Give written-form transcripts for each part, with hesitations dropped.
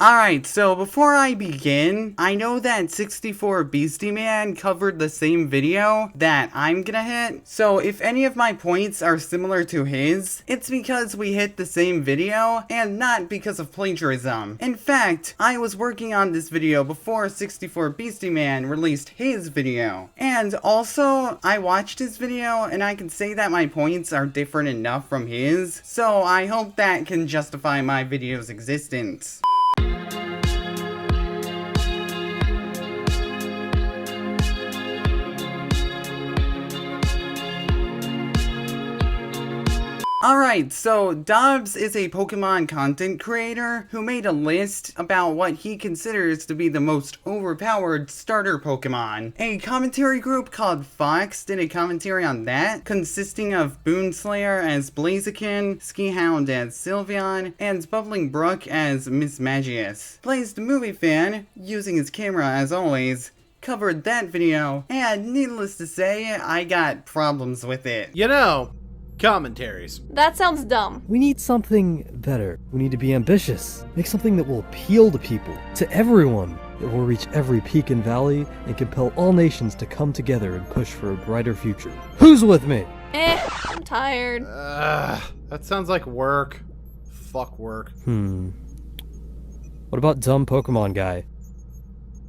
Alright, so before I begin, I know that 64 Beastie Man covered the same video that I'm gonna hit, so if any of my points are similar to his, it's because we hit the same video, and not because of plagiarism. In fact, I was working on this video before 64 Beastie Man released his video. And also, I watched his video, and I can say that my points are different enough from his, so I hope that can justify my video's existence. Alright, so Dobbs is a Pokemon content creator who made a list about what he considers to be the most overpowered starter Pokemon. A commentary group called Fox did a commentary on that, consisting of Boonslayer as Blaziken, SkiHound as Sylveon, and Bubbling Brook as Miss Magius. Blaze the Movie Fan, using his camera as always, covered that video, and needless to say, I got problems with it. You know, commentaries. That sounds dumb. We need something better. We need to be ambitious. Make something that will appeal to people, to everyone. It will reach every peak and valley and compel all nations to come together and push for a brighter future. Who's with me? I'm tired. That sounds like work. Fuck work. What about dumb Pokemon guy?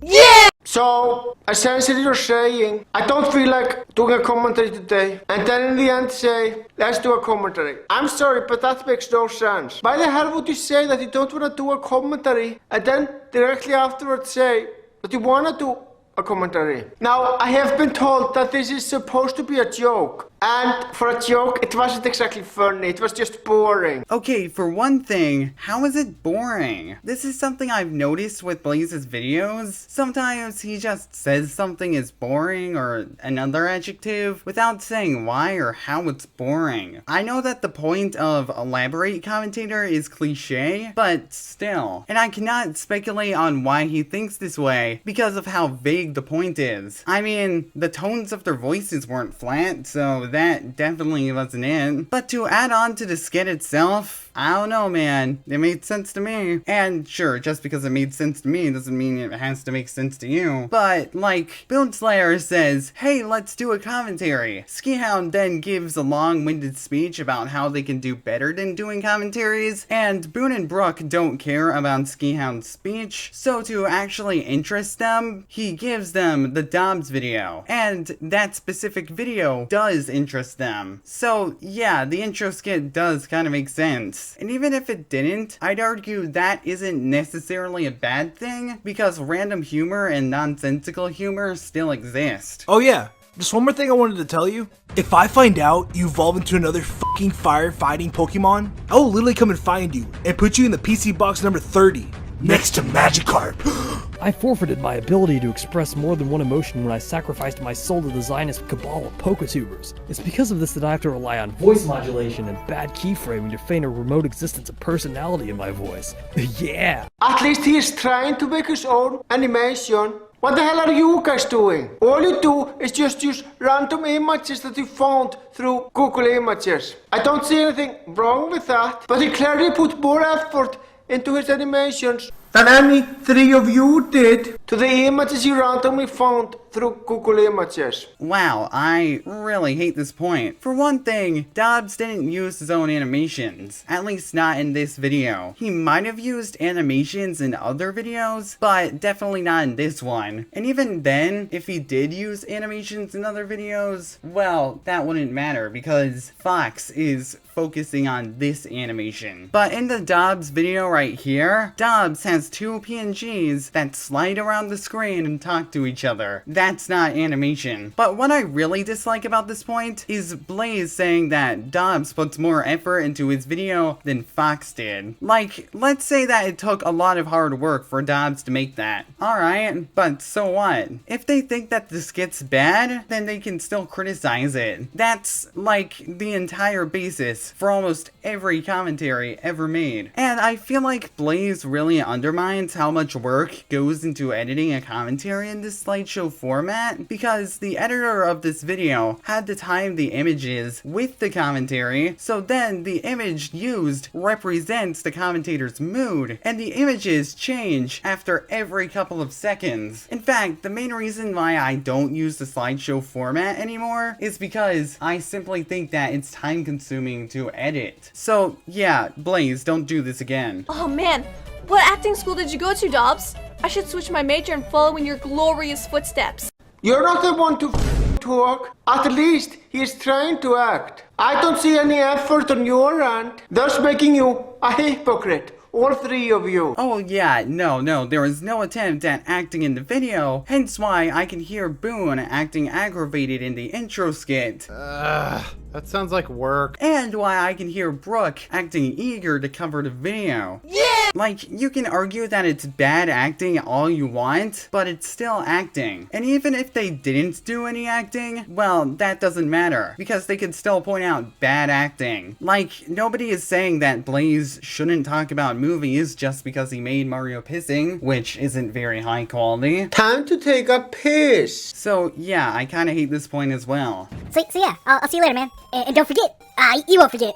Yeah! So, essentially you're saying, I don't feel like doing a commentary today, and then in the end say, let's do a commentary. I'm sorry, but that makes no sense. Why the hell would you say that you don't want to do a commentary, and then directly afterwards say that you want to do a commentary? Now, I have been told that this is supposed to be a joke. And for a joke, it wasn't exactly funny, it was just boring. Okay, for one thing, how is it boring? This is something I've noticed with Blaze's videos. Sometimes he just says something is boring or another adjective without saying why or how it's boring. I know that the point of elaborate commentator is cliche, but still. And I cannot speculate on why he thinks this way because of how vague the point is. I mean, the tones of their voices weren't flat, so that definitely wasn't it. But to add on to the skit itself, I don't know, man. It made sense to me. And sure, just because it made sense to me doesn't mean it has to make sense to you. But, like, Boonslayer says, hey, let's do a commentary. SkiHound then gives a long-winded speech about how they can do better than doing commentaries, and Boone and Brook don't care about SkiHound's speech, so to actually interest them, he gives them the Dobbs video. And that specific video does interest them. So, yeah, the intro skit does kind of make sense. And even if it didn't, I'd argue that isn't necessarily a bad thing, because random humor and nonsensical humor still exist. Oh yeah, just one more thing I wanted to tell you. If I find out you evolve into another fucking firefighting Pokemon, I will literally come and find you and put you in the PC box number 30, next to Magikarp. I forfeited my ability to express more than one emotion when I sacrificed my soul to the Zionist cabal of Poketubers. It's because of this that I have to rely on voice modulation and bad keyframing to feign a remote existence of personality in my voice. Yeah! At least he is trying to make his own animation. What the hell are you guys doing? All you do is just use random images that you found through Google Images. I don't see anything wrong with that, but he clearly put more effort into his animations than any three of you did to the images you randomly found through Google Images. Wow, I really hate this point. For one thing, Dobbs didn't use his own animations, at least not in this video. He might have used animations in other videos, but definitely not in this one. And even then, if he did use animations in other videos, well, that wouldn't matter because Fox is focusing on this animation. But in the Dobbs video right here, Dobbs has two PNGs that slide around the screen and talk to each other. That's not animation. But what I really dislike about this point is Blaze saying that Dobbs puts more effort into his video than Fox did. Like, let's say that it took a lot of hard work for Dobbs to make that. Alright, but so what? If they think that the skit's bad, then they can still criticize it. That's, like, the entire basis for almost every commentary ever made. And I feel like Blaze really undermines undermines how much work goes into editing a commentary in this slideshow format, because the editor of this video had to time the images with the commentary, so then the image used represents the commentator's mood, and the images change after every couple of seconds. In fact, the main reason why I don't use the slideshow format anymore is because I simply think that it's time consuming to edit. So yeah, Blaze, don't do this again. Oh man, what acting school did you go to, Dobbs? I should switch my major and follow in your glorious footsteps. You're not the one to talk. At least he is trying to act. I don't see any effort on your end, thus making you a hypocrite. All three of you. Oh yeah, no, there was no attempt at acting in the video, hence why I can hear Boone acting aggravated in the intro skit. That sounds like work. And why I can hear Brooke acting eager to cover the video. Yeah! Like, you can argue that it's bad acting all you want, but it's still acting. And even if they didn't do any acting, well, that doesn't matter, because they could still point out bad acting. Like, nobody is saying that Blaze shouldn't talk about movies just because he made Mario pissing, which isn't very high quality. Time to take a piss. So yeah, I kinda hate this point as well. So yeah, I'll see you later, man. And don't forget, you won't forget.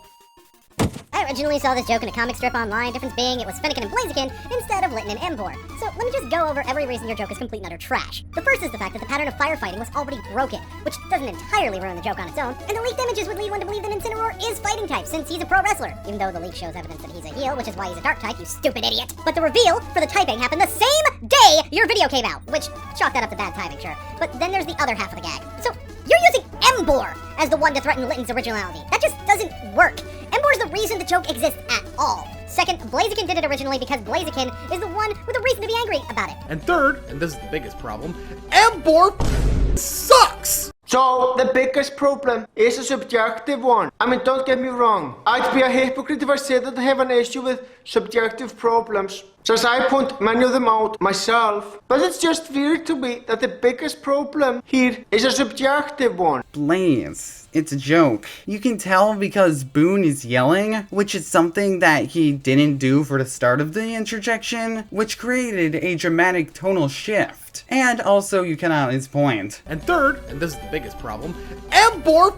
I originally saw this joke in a comic strip online, difference being it was Fennekin and Blaziken instead of Litton and Embor. So let me just go over every reason your joke is complete and utter trash. The first is the fact that the pattern of firefighting was already broken, which doesn't entirely ruin the joke on its own, and the leaked images would lead one to believe that Incineroar is fighting type since he's a pro wrestler, even though the leak shows evidence that he's a heel, which is why he's a dark type, you stupid idiot. But the reveal for the typing happened the same day your video came out, which chalk that up to bad timing, sure. But then there's the other half of the gag. So you're using Embor as the one to threaten Litton's originality. That just doesn't work. Embor's the reason the joke exists at all. Second, Blaziken did it originally because Blaziken is the one with a reason to be angry about it. And third, and this is the biggest problem, Embor sucks! So, the biggest problem is a subjective one. I mean, don't get me wrong. I'd be a hypocrite if I said that I have an issue with subjective problems, since I point many of them out myself. But it's just weird to me that the biggest problem here is a subjective one. Blaze, it's a joke. You can tell because Boone is yelling, which is something that he didn't do for the start of the interjection, which created a dramatic tonal shift. And also, you cannot his point. And third, and this is the biggest problem, Embor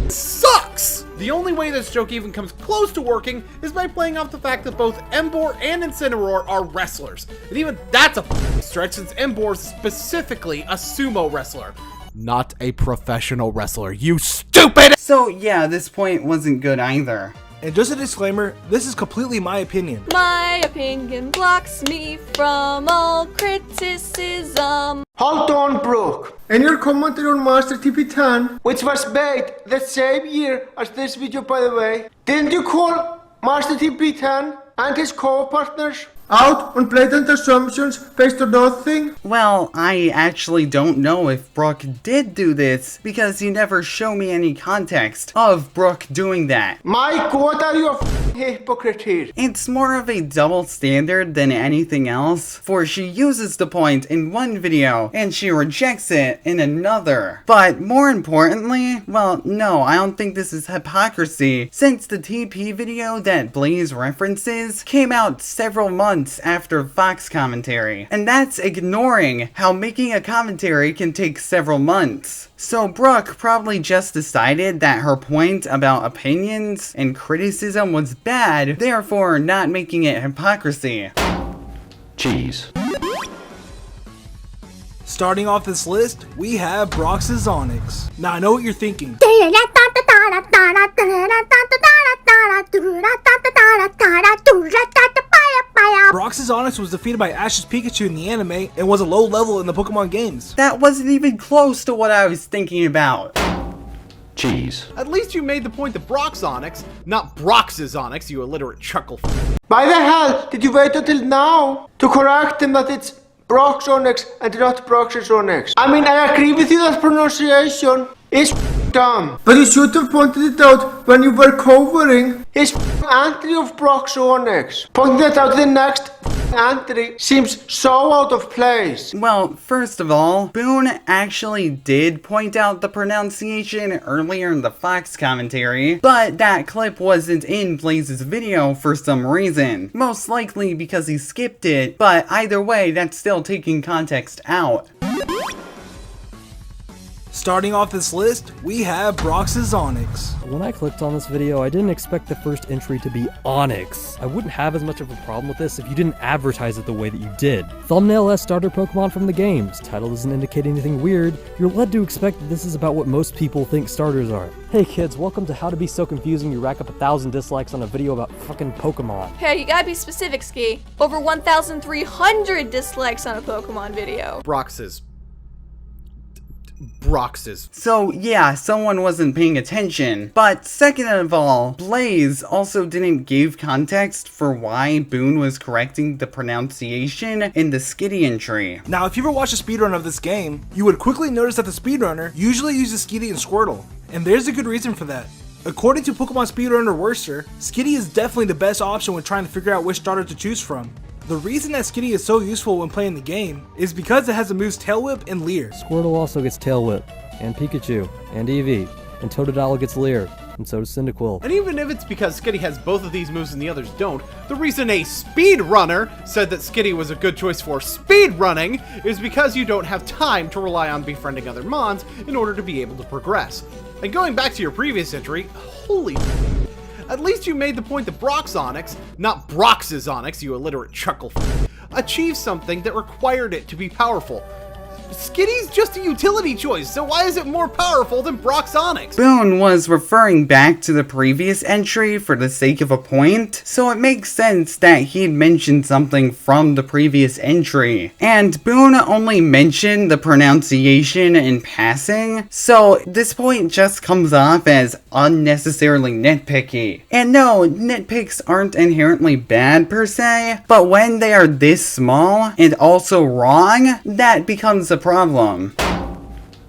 sucks! The only way this joke even comes close to working is by playing off the fact that both Embor and Incineroar are wrestlers. And even that's a stretch since Embor is specifically a sumo wrestler. Not a professional wrestler, you stupid! So yeah, this point wasn't good either. And just a disclaimer, this is completely my opinion. My opinion blocks me from all criticism. Hold on, Brooke. In your commentary on Master TP10, which was made the same year as this video, by the way, didn't you call Master TP10 and his co-partners out on blatant assumptions based on nothing? Well, I actually don't know if Brooke did do this because you never show me any context of Brooke doing that. My god, are you a hypocrite here? It's more of a double standard than anything else, for she uses the point in one video and she rejects it in another. But more importantly, well, no, I don't think this is hypocrisy, since the TP video that Blaze references came out several months after Fox commentary, and that's ignoring how making a commentary can take several months. So Brooke probably just decided that her point about opinions and criticism was bad, therefore not making it hypocrisy. Cheese. Starting off this list, we have Brox's Onyx. Now I know what you're thinking. Brox's Onyx was defeated by Ash's Pikachu in the anime and was a low level in the Pokemon games. That wasn't even close to what I was thinking about. Cheese. At least you made the point that Brock's Onyx, not Brox's Onyx, you illiterate chuckle. Why the hell did you wait until now to correct him that it's Brock's Onyx and not Brox's Onyx? I mean, I agree with you that pronunciation is dumb, but you should have pointed it out when you were covering his entry of Brock's Onyx. Pointing that out in the next entry seems so out of place. Well, first of all, Boone actually did point out the pronunciation earlier in the Fox commentary, but that clip wasn't in Blaze's video for some reason. Most likely because he skipped it, but either way, that's still taking context out. Starting off this list, we have Brox's Onyx. When I clicked on this video, I didn't expect the first entry to be Onyx. I wouldn't have as much of a problem with this if you didn't advertise it the way that you did. Thumbnail as starter Pokemon from the games. Title doesn't indicate anything weird. You're led to expect that this is about what most people think starters are. Hey kids, welcome to How to Be So Confusing You Rack Up 1,000 dislikes on a video about fucking Pokemon. Hey, you gotta be specific, Ski. Over 1,300 dislikes on a Pokemon video. Brox's. So yeah, someone wasn't paying attention. But second of all, Blaze also didn't give context for why Boone was correcting the pronunciation in the Skitty entry. Now, if you ever watched a speedrun of this game, you would quickly notice that the speedrunner usually uses Skitty and Squirtle, and there's a good reason for that. According to Pokemon speedrunner Worcester, Skitty is definitely the best option when trying to figure out which starter to choose from. The reason that Skitty is so useful when playing the game is because it has the moves Tail Whip and Leer. Squirtle also gets Tail Whip, and Pikachu, and Eevee, and Totodile gets Leer, and so does Cyndaquil. And even if it's because Skitty has both of these moves and the others don't, the reason a speedrunner said that Skitty was a good choice for speedrunning is because you don't have time to rely on befriending other Mons in order to be able to progress. And going back to your previous entry, holy at least you made the point that Brock's Onyx, not Brox's Onyx, you illiterate chuckle, achieved something that required it to be powerful. Skitty's just a utility choice, so why is it more powerful than Brock's Onyx? Boone was referring back to the previous entry for the sake of a point, so it makes sense that he'd mentioned something from the previous entry. And Boone only mentioned the pronunciation in passing, so this point just comes off as unnecessarily nitpicky. And no, nitpicks aren't inherently bad per se, but when they are this small and also wrong, that becomes a problem.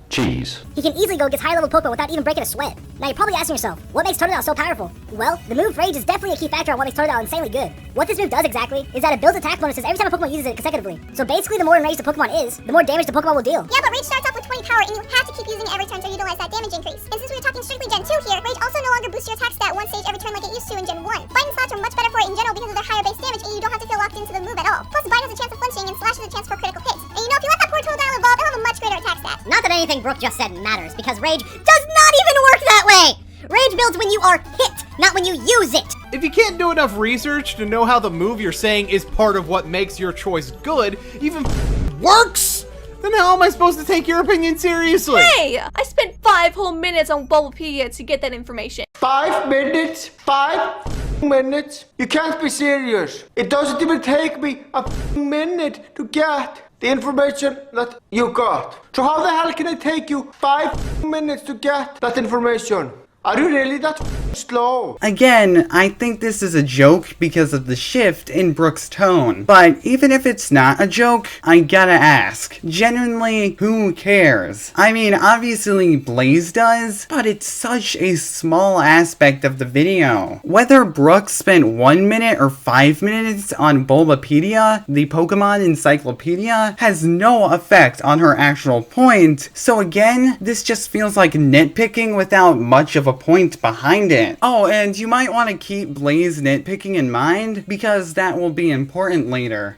Cheese. He can easily go against high-level Pokemon without even breaking a sweat. Now you're probably asking yourself, what makes Totodile so powerful? Well, the move Rage is definitely a key factor on what makes Totodile insanely good. What this move does exactly is that it builds attack bonuses every time a Pokemon uses it consecutively. So basically, the more enraged the Pokemon is, the more damage the Pokemon will deal. Yeah, but Rage starts off with 20 power, and you have to keep using it every turn to utilize that damage increase. And since we were talking strictly Gen 2 here, Rage also no longer boosts your attack stat one stage every turn like it used to in Gen 1. Biting slots are much better for it in general because of their higher base damage, and you don't have to feel locked into the move at all. Plus, Bite has a chance of flinching, and Slash has a chance for critical hits. And you know, if you let that poor Totodile evolve, it'll have a much greater attack stat. Not that anything Brooke just said matters, because Rage does not even work that way! Rage builds when you are hit, not when you use it! If you can't do enough research to know how the move you're saying is part of what makes your choice good, even works, then how am I supposed to take your opinion seriously? Hey! I spent 5 whole minutes on Bulbapedia to get that information. 5 minutes? 5 minutes? You can't be serious. It doesn't even take me a minute to get the information that you got. So how the hell can it take you 5 minutes to get that information? Are you really that slow? Again, I think this is a joke because of the shift in Brooke's tone. But even if it's not a joke, I gotta ask, genuinely, who cares? I mean, obviously Blaze does, but it's such a small aspect of the video. Whether Brooke spent 1 minute or 5 minutes on Bulbapedia, the Pokemon encyclopedia, has no effect on her actual point. So again, this just feels like nitpicking without much of a point behind it. Oh, and you might want to keep Blaze nitpicking in mind because that will be important later.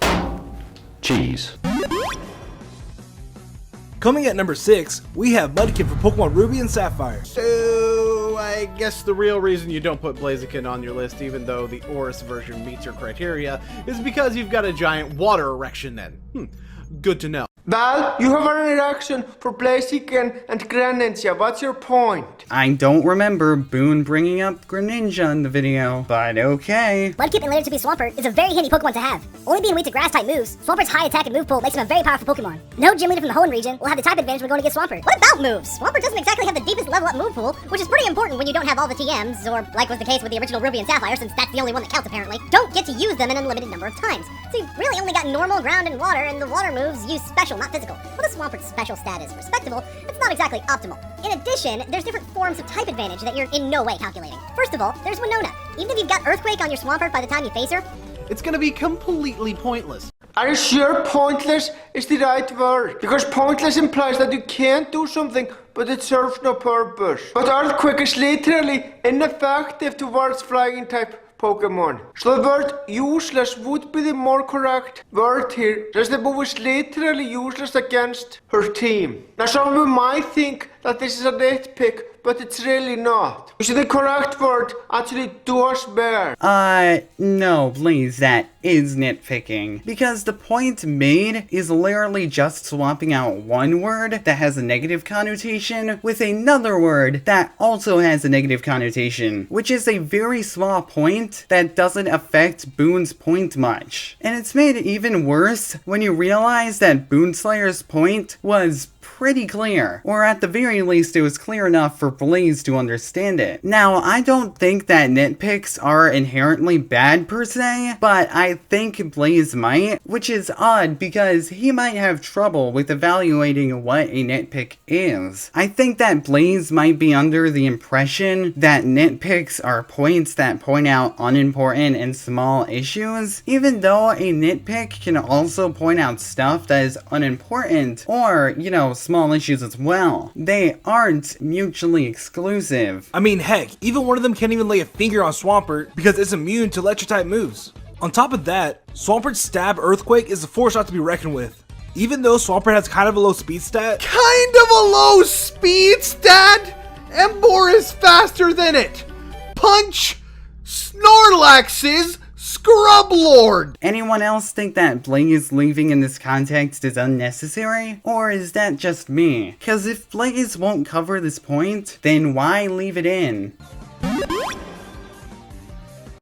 Cheese. Coming at number 6, we have Mudkip for Pokemon Ruby and Sapphire. So, I guess the real reason you don't put Blaziken on your list, even though the Oris version meets your criteria, is because you've got a giant water erection then. Good to know. Well, you have an erection for Blaziken and Greninja. What's your point? I don't remember Boone bringing up Greninja in the video, but okay. Mudkip and later to be Swampert is a very handy Pokemon to have. Only being weak to grass-type moves, Swampert's high attack and move pool makes him a very powerful Pokemon. No gym leader from the Hoenn region will have the type advantage when going against Swampert. What about moves? Swampert doesn't exactly have the deepest level-up move pool, which is pretty important when you don't have all the TMs, or like was the case with the original Ruby and Sapphire, since that's the only one that counts apparently, don't get to use them an unlimited number of times. So you've really only got normal, ground, and water, and the water moves use special, not physical. Well, the Swampert's special stat is respectable, it's not exactly optimal. In addition, there's different forms of type advantage that you're in no way calculating. First of all, there's Winona. Even if you've got Earthquake on your Swampert by the time you face her, it's gonna be completely pointless. Are you sure pointless is the right word? Because pointless implies that you can't do something, but it serves no purpose. But Earthquake is literally ineffective towards flying type Pokemon. So the word useless would be the more correct word here, since the move is literally useless against her team. Now some of you might think that this is a nitpick, but it's really not. You see, the correct word actually does bear. No, please, that is nitpicking. Because the point made is literally just swapping out one word that has a negative connotation with another word that also has a negative connotation, which is a very small point that doesn't affect Boone's point much. And it's made even worse when you realize that Boonslayer's point was pretty clear, or at the very least it was clear enough for Blaze to understand it. Now, I don't think that nitpicks are inherently bad per se, but I think Blaze might, which is odd because he might have trouble with evaluating what a nitpick is. I think that Blaze might be under the impression that nitpicks are points that point out unimportant and small issues, even though a nitpick can also point out stuff that is unimportant or, you know, small issues as well. They aren't mutually exclusive. I mean, heck, even one of them can't even lay a finger on Swampert because it's immune to electric type moves. On top of that, Swampert's stab Earthquake is a force not to be reckoned with. Even though Swampert has kind of a low speed stat. Kind of a low speed stat? Emboar is faster than it! Punch! Snorlax's Scrub Lord! Anyone else think that Blaze leaving in this context is unnecessary? Or is that just me? Cause if Blaze won't cover this point, then why leave it in?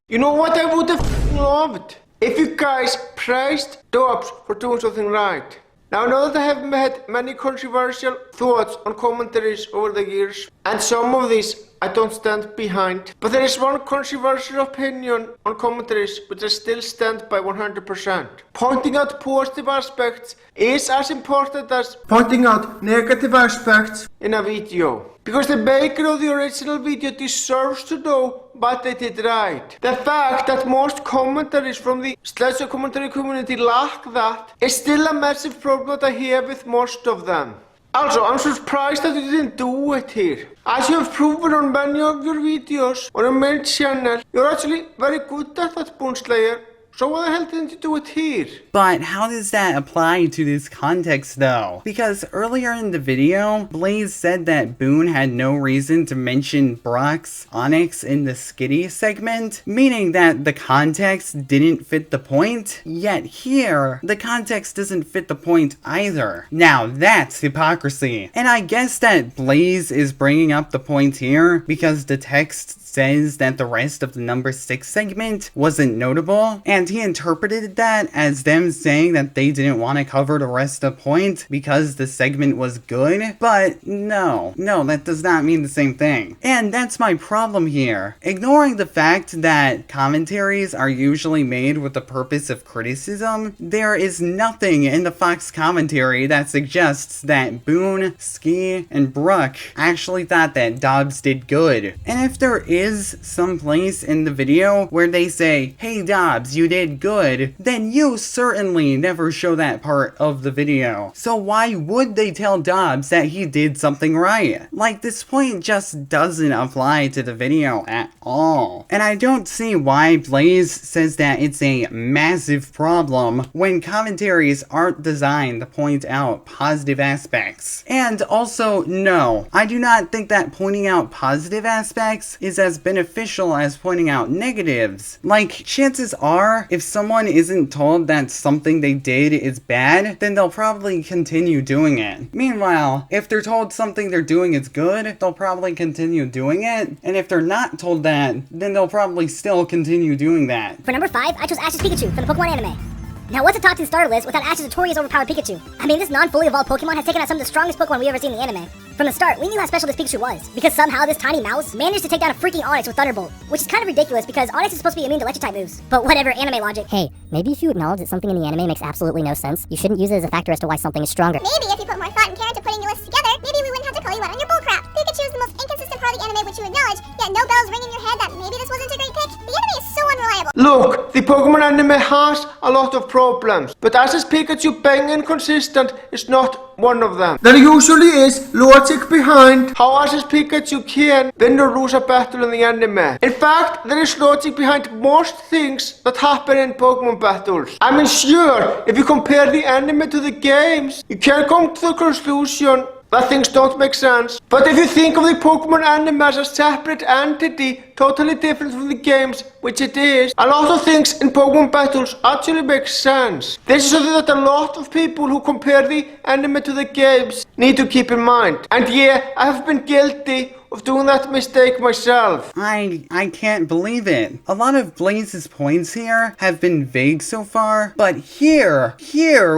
You know what I would have loved? If you guys praised Dobbs for doing something right. Now I know that I have had many controversial thoughts on commentaries over the years, and some of these I don't stand behind. But there is one controversial opinion on commentaries which I still stand by 100%. Pointing out positive aspects is as important as pointing out negative aspects in a video. Because the maker of the original video deserves to know what they did right. The fact that most commentaries from the Sledgehammer commentary community lack that is still a massive problem that I have with most of them. Also, I'm surprised that you didn't do it here. As you have proven on many of your videos on your main channel, you're actually very good at that, Boonslayer. So why the hell didn't you do it here? But how does that apply to this context though? Because earlier in the video, Blaze said that Boone had no reason to mention Brock's Onix in the Skitty segment, meaning that the context didn't fit the point, yet here, the context doesn't fit the point either. Now that's hypocrisy. And I guess that Blaze is bringing up the point here because the text says that the rest of the number 6 segment wasn't notable, and he interpreted that as them saying that they didn't want to cover the rest of the point because the segment was good, but no, that does not mean the same thing. And that's my problem here. Ignoring the fact that commentaries are usually made with the purpose of criticism, there is nothing in the Fox commentary that suggests that Boone, Ski, and Brook actually thought that Dobbs did good. And if there is some place in the video where they say, "Hey Dobbs, you did good," then you certainly never show that part of the video. So why would they tell Dobbs that he did something right? Like, this point just doesn't apply to the video at all. And I don't see why Blaze says that it's a massive problem when commentaries aren't designed to point out positive aspects. And also, no, I do not think that pointing out positive aspects is as beneficial as pointing out negatives. Like, chances are, if someone isn't told that something they did is bad, then they'll probably continue doing it. Meanwhile, if they're told something they're doing is good, they'll probably continue doing it. And if they're not told that, then they'll probably still continue doing that. For number 5, I chose Ash's Pikachu from the Pokemon anime. Now, what's a top 10 starter list without Ash's notorious overpowered Pikachu? I mean, this non-fully evolved Pokemon has taken out some of the strongest Pokemon we've ever seen in the anime. From the start, we knew how special this Pikachu was, because somehow this tiny mouse managed to take down a freaking Onix with Thunderbolt, which is kind of ridiculous because Onix is supposed to be immune to electric-type moves. But whatever, anime logic. Hey, maybe if you acknowledge that something in the anime makes absolutely no sense, you shouldn't use it as a factor as to why something is stronger. Maybe if you put more thought and care into putting your list together, maybe we wouldn't have to collect call you out on your bullcrap. Pikachu is the most inconsistent part of the anime which you acknowledge, yet no bells ring in your head that maybe this wasn't a great pick. The anime is so unreliable. Look, the Pokemon anime has a lot of problems, but Ash's Pikachu being inconsistent is not one of them. There usually is logic behind how Ash's Pikachu can win or lose a battle in the anime. In fact, there is logic behind most things that happen in Pokemon battles. I mean, sure, if you compare the anime to the games, you can come to the conclusion that things don't make sense. But if you think of the Pokemon anime as a separate entity, totally different from the games, which it is, a lot of things in Pokemon battles actually make sense. This is something that a lot of people who compare the anime to the games need to keep in mind. And yeah, I have been guilty of doing that mistake myself. I can't believe it. A lot of Blaze's points here have been vague so far, but here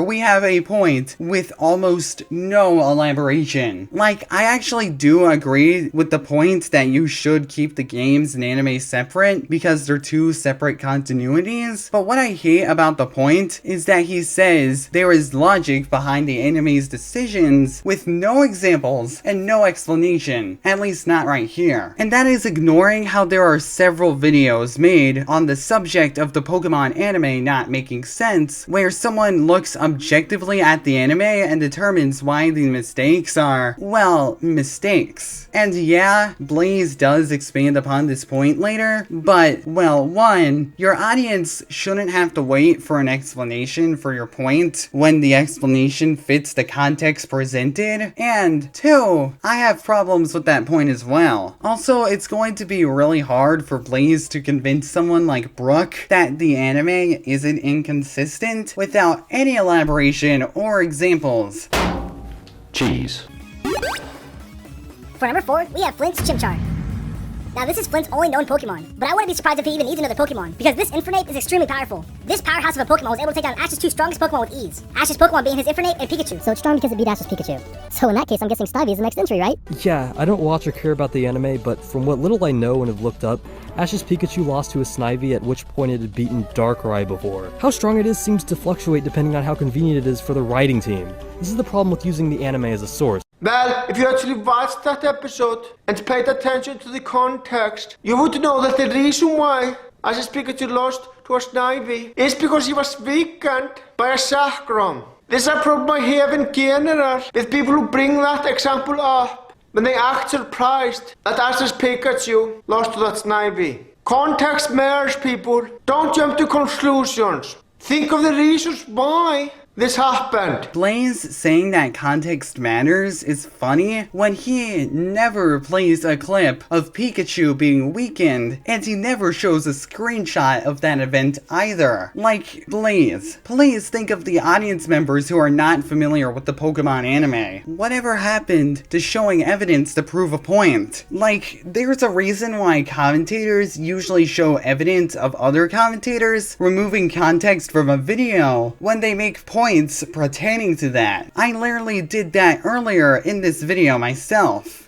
we have a point with almost no elaboration. Like, I actually do agree with the point that you should keep the games and anime separate because they're two separate continuities, but what I hate about the point is that he says there is logic behind the anime's decisions with no examples and no explanation, at least not right here. And that is ignoring how there are several videos made on the subject of the Pokemon anime not making sense, where someone looks objectively at the anime and determines why the mistakes are, well, mistakes. And yeah, Blaze does expand upon this point later, but, well, one, your audience shouldn't have to wait for an explanation for your point when the explanation fits the context presented, and two, I have problems with that point as well. Also, it's going to be really hard for Blaze to convince someone like Brooke that the anime isn't inconsistent without any elaboration or examples. Cheese. For number 4, we have Flint's Chimchar. Now this is Flint's only known Pokemon, but I wouldn't be surprised if he even needs another Pokemon, because this Infernape is extremely powerful. This powerhouse of a Pokemon was able to take down Ash's 2 strongest Pokemon with ease. Ash's Pokemon being his Infernape and Pikachu. So it's strong because it beat Ash's Pikachu. So in that case, I'm guessing Snivy is the next entry, right? Yeah, I don't watch or care about the anime, but from what little I know and have looked up, Ash's Pikachu lost to a Snivy, at which point it had beaten Darkrai before. How strong it is seems to fluctuate depending on how convenient it is for the writing team. This is the problem with using the anime as a source. Well, if you actually watched that episode and paid attention to the context, you would know that the reason why Ash's Pikachu lost to a Snivy is because he was weakened by a Sacrum. This is a problem I have in general with people who bring that example up when they act surprised that Ash's Pikachu lost to that Snivy. Context matters, people. Don't jump to conclusions. Think of the reasons why this happened. Blaze saying that context matters is funny when he never plays a clip of Pikachu being weakened, and he never shows a screenshot of that event either. Like, Blaze, please think of the audience members who are not familiar with the Pokemon anime. Whatever happened to showing evidence to prove a point? Like, there's a reason why commentators usually show evidence of other commentators removing context from a video when they make points pertaining to that. I literally did that earlier in this video myself.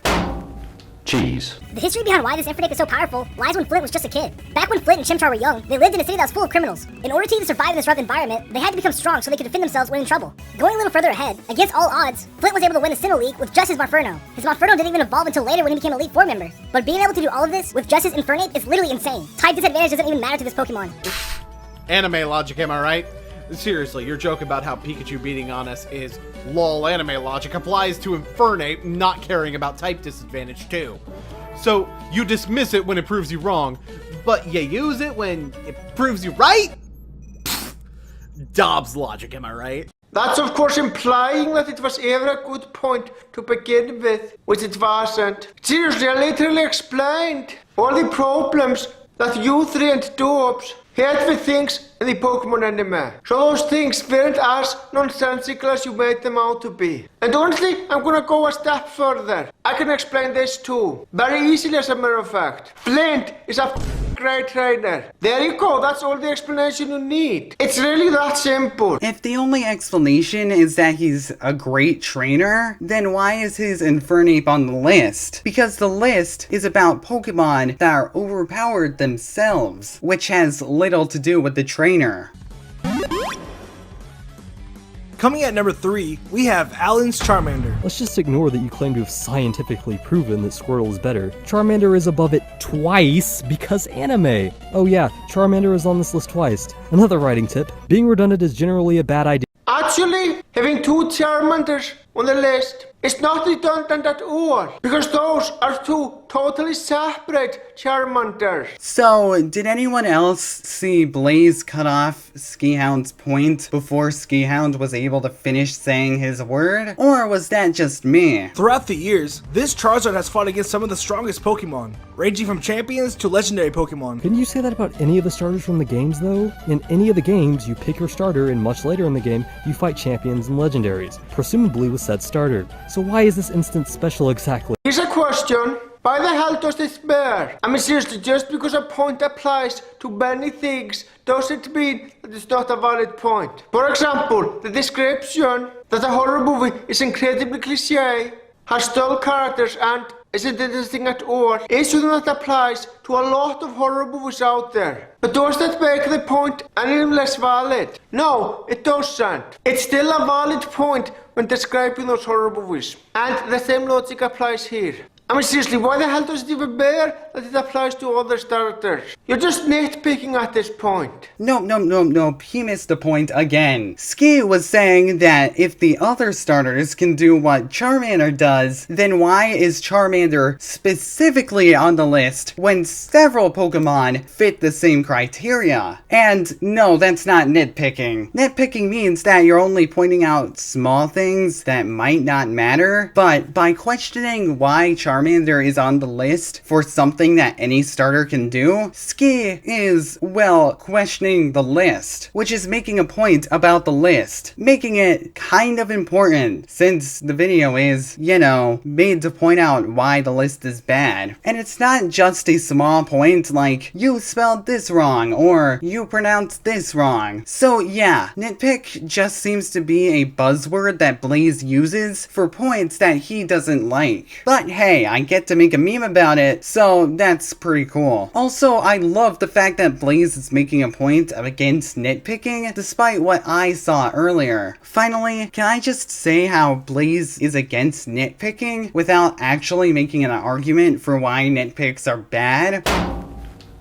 Cheese. The history behind why this Infernape is so powerful lies when Flint was just a kid. Back when Flint and Chimchar were young, they lived in a city that was full of criminals. In order to even survive in this rough environment, they had to become strong so they could defend themselves when in trouble. Going a little further ahead, against all odds, Flint was able to win a Sinnoh League with just his Monferno. His Monferno didn't even evolve until later when he became a Elite Four member. But being able to do all of this with just his Infernape is literally insane. Type disadvantage doesn't even matter to this Pokemon. Anime logic, am I right? Seriously, your joke about how Pikachu beating on us is lol anime logic applies to Infernape not caring about type disadvantage too. So you dismiss it when it proves you wrong, but you use it when it proves you right? Pfft. Dobbs logic, am I right? That's of course implying that it was ever a good point to begin with, which it wasn't. Seriously, I literally explained all the problems that you 3 and Dobbs had with things in the Pokemon anime. So those things weren't as nonsensical as you made them out to be. And honestly, I'm gonna go a step further. I can explain this too. Very easily, as a matter of fact. Flint is a great trainer. There you go, that's all the explanation you need. It's really that simple. If the only explanation is that he's a great trainer, then why is his Infernape on the list? Because the list is about Pokemon that are overpowered themselves, which has little to do with the trainer. Coming at number 3, we have Alan's Charmander. Let's just ignore that you claim to have scientifically proven that Squirtle is better. Charmander is above it twice because anime. Oh yeah, Charmander is on this list twice. Another writing tip, being redundant is generally a bad idea. Actually, having 2 Charmanders on the list is not redundant at all, because those are 2 totally separate Charmanders. So, did anyone else see Blaze cut off SkiHound's point before SkiHound was able to finish saying his word? Or was that just me? Throughout the years, this Charizard has fought against some of the strongest Pokemon, ranging from champions to legendary Pokemon. Couldn't you say that about any of the starters from the games though? In any of the games, you pick your starter and much later in the game, you fight champions and legendaries, presumably with said starter. So why is this instance special exactly? Here's a question. Why the hell does this matter? I mean seriously, just because a point applies to many things doesn't mean that it's not a valid point. For example, the description that a horror movie is incredibly cliché, has dull characters and isn't interesting at all is something that applies to a lot of horror movies out there. But does that make the point any less valid? No, it doesn't. It's still a valid point when describing those horror movies. And the same logic applies here. I mean seriously, why the hell does it even matter that it applies to other starters? You're just nitpicking at this point. No, he missed the point again. Ski was saying that if the other starters can do what Charmander does, then why is Charmander specifically on the list when several Pokemon fit the same criteria? And no, that's not nitpicking. Nitpicking means that you're only pointing out small things that might not matter, but by questioning why Charmander is on the list for something that any starter can do, Ski is, well, questioning the list, which is making a point about the list, making it kind of important, since the video is, you know, made to point out why the list is bad. And it's not just a small point like, you spelled this wrong, or you pronounced this wrong. So yeah, nitpick just seems to be a buzzword that Blaze uses for points that he doesn't like. But hey, I get to make a meme about it, so that's pretty cool. Also, I love the fact that Blaze is making a point against nitpicking, despite what I saw earlier. Finally, can I just say how Blaze is against nitpicking without actually making an argument for why nitpicks are bad?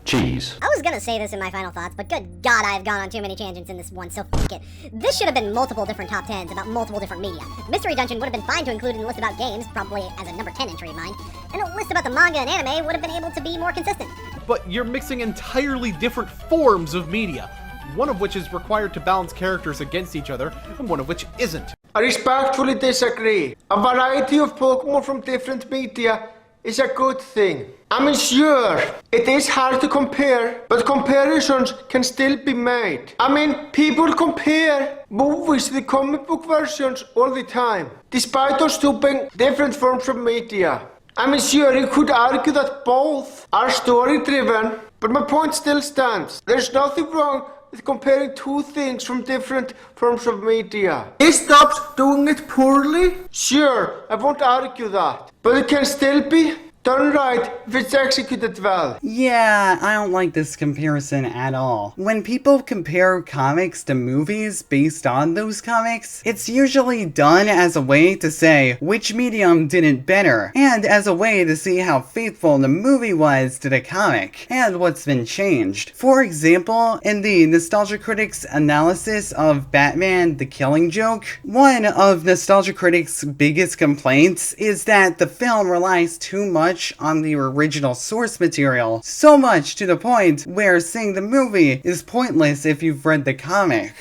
Cheese. I was gonna say this in my final thoughts, but good God, I've gone on too many tangents in this one, so f*** it. This should have been multiple different top 10s about multiple different media. Mystery Dungeon would have been fine to include in the list about games, probably as a number 10 entry of mine, and a list about the manga and anime would have been able to be more consistent. But you're mixing entirely different forms of media, one of which is required to balance characters against each other, and one of which isn't. I respectfully disagree. A variety of Pokemon from different media is a good thing. I mean sure, it is hard to compare, but comparisons can still be made. I mean, people compare movies with comic book versions all the time, despite those two being different forms of media. I mean sure, you could argue that both are story driven, but my point still stands. There's nothing wrong with comparing two things from different forms of media. Is Dobbs doing it poorly? Sure, I won't argue that, but it can still be done right if it's executed well. Yeah, I don't like this comparison at all. When people compare comics to movies based on those comics, it's usually done as a way to say which medium did it better, and as a way to see how faithful the movie was to the comic, and what's been changed. For example, in the Nostalgia Critic's analysis of Batman: The Killing Joke, one of Nostalgia Critic's biggest complaints is that the film relies too much on the original source material, so much to the point where seeing the movie is pointless if you've read the comic.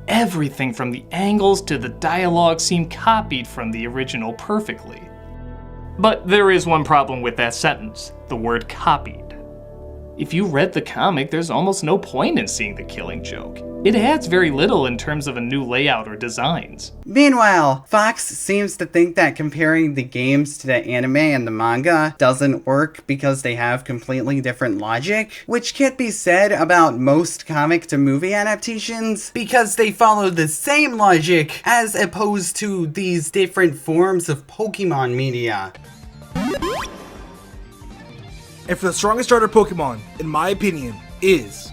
Everything from the angles to the dialogue seem copied from the original perfectly. But there is one problem with that sentence, the word copied. If you read the comic, there's almost no point in seeing The Killing Joke. It adds very little in terms of a new layout or designs. Meanwhile, Fox seems to think that comparing the games to the anime and the manga doesn't work because they have completely different logic, which can't be said about most comic to movie adaptations because they follow the same logic as opposed to these different forms of Pokemon media. And for the strongest starter Pokemon, in my opinion, is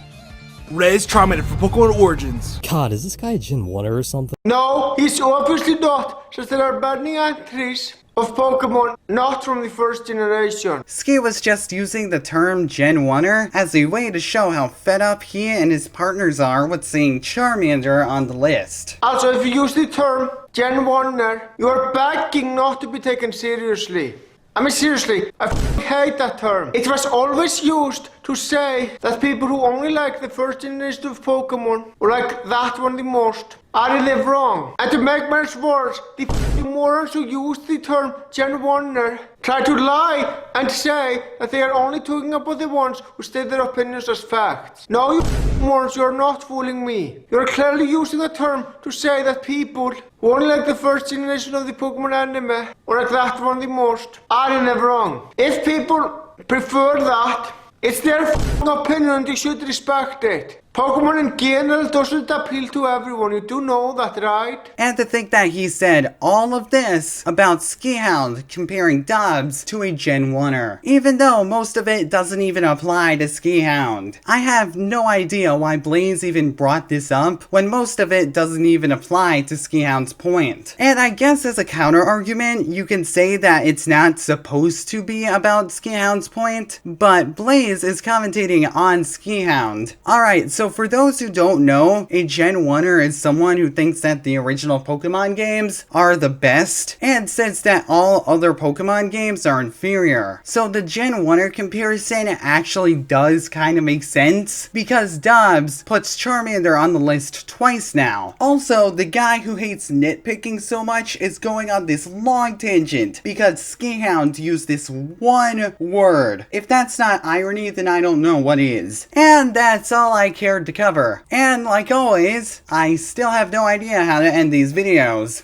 Res Charmander for Pokemon Origins. God, is this guy a Gen 1er or something? No, he's obviously not, since there are many entries of Pokemon not from the first generation. Ski was just using the term Gen 1er as a way to show how fed up he and his partners are with seeing Charmander on the list. Also, if you use the term Gen 1er, you are begging not to be taken seriously. I mean, seriously, I hate that term. It was always used to say that people who only like the first generation of Pokemon or like that one the most are in the wrong. And to make matters worse, the morons who use the term Gen 1er try to lie and say that they are only talking about the ones who state their opinions as facts. No, you morons, you are not fooling me. You are clearly using the term to say that people who only like the first generation of the Pokemon anime or like that one the most are in the wrong. If people prefer that, it's their opinion and you should respect it. Pokemon in general doesn't appeal to everyone, you do know that, right? And to think that he said all of this about SkiHound comparing Dobbs to a Gen 1er, even though most of it doesn't even apply to SkiHound. I have no idea why Blaze even brought this up when most of it doesn't even apply to SkiHound's point. And I guess as a counter argument, you can say that it's not supposed to be about SkiHound's point, but Blaze is commentating on SkiHound. Alright, so for those who don't know, a Gen 1er is someone who thinks that the original Pokemon games are the best and says that all other Pokemon games are inferior. So the Gen 1er comparison actually does kind of make sense because Dobbs puts Charmander on the list twice now. Also, the guy who hates nitpicking so much is going on this long tangent because SkiHound used this one word. If that's not irony, then I don't know what is. And that's all I cared to cover. And like always, I still have no idea how to end these videos.